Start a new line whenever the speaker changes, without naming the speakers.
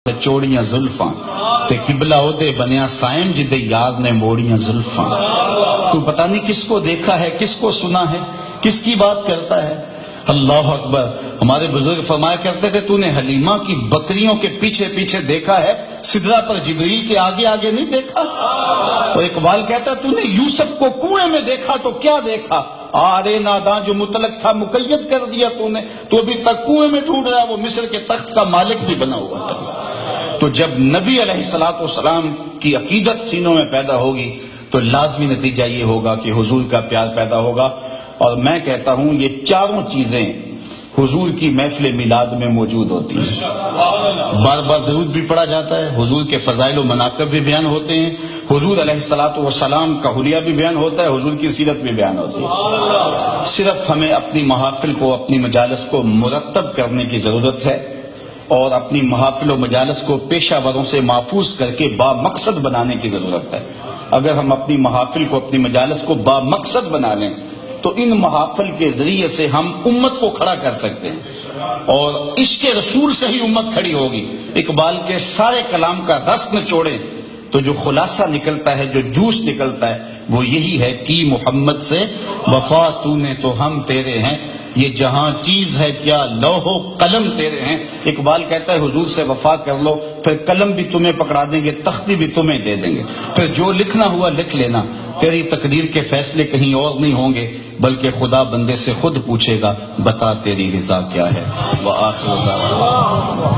چوڑیاں زلفاں تے قبلہ اودے بنیا سائم جدے یار نے موڑیاں زلفاں۔ تو پتہ نہیں کس کو دیکھا ہے، کس کو سنا ہے، کس کی بات کرتا ہے۔ اللہ اکبر۔ ہمارے بزرگ فرمایا کرتے تھے تو نے حلیمہ کی بکریوں کے پیچھے پیچھے دیکھا ہے، سدرہ پر جبریل کے آگے آگے نہیں دیکھا۔ اور اقبال کہتا تو نے یوسف کو کنویں میں دیکھا تو کیا دیکھا، آرے ناداں جو مطلق تھا مقید کر دیا تو نے، تو ابھی تک کنویں میں ڈھونڈ رہا ہے، وہ مصر کے تخت کا مالک بھی بنا ہوا تھا۔ تو جب نبی علیہ السلام کی عقیدت سینوں میں پیدا ہوگی تو لازمی نتیجہ یہ ہوگا کہ حضور کا پیار پیدا ہوگا۔ اور میں کہتا ہوں یہ چاروں چیزیں حضور کی محفل میلاد میں موجود ہوتی ہیں۔ بار بار درود بھی پڑھا جاتا ہے، حضور کے فضائل و مناقب بھی بیان ہوتے ہیں، حضور علیہ السلام کا حلیہ بھی بیان ہوتا ہے، حضور کی سیرت بھی بیان ہوتی ہے۔ صرف ہمیں اپنی محافل کو، اپنی مجالس کو مرتب کرنے کی ضرورت ہے، اور اپنی محافل و مجالس کو پیشہ وروں سے محفوظ کر کے با مقصد بنانے کی ضرورت ہے۔ اگر ہم اپنی محافل کو، اپنی مجالس کو با مقصد بنا لیں تو ان محافل کے ذریعے سے ہم امت کو کھڑا کر سکتے ہیں، اور عشق رسول سے ہی امت کھڑی ہوگی۔ اقبال کے سارے کلام کا رس نچوڑیں تو جو خلاصہ نکلتا ہے، جو جوس نکلتا ہے، وہ یہی ہے کہ محمد سے وفا تو نے تو ہم تیرے ہیں، یہ جہاں چیز ہے کیا لوح و قلم تیرے ہیں۔ اقبال کہتا ہے حضور سے وفا کر لو، پھر قلم بھی تمہیں پکڑا دیں گے، تختی بھی تمہیں دے دیں گے، پھر جو لکھنا ہوا لکھ لینا۔ تیری تقدیر کے فیصلے کہیں اور نہیں ہوں گے، بلکہ خدا بندے سے خود پوچھے گا بتا تیری رضا کیا ہے۔ وآخر دعوانا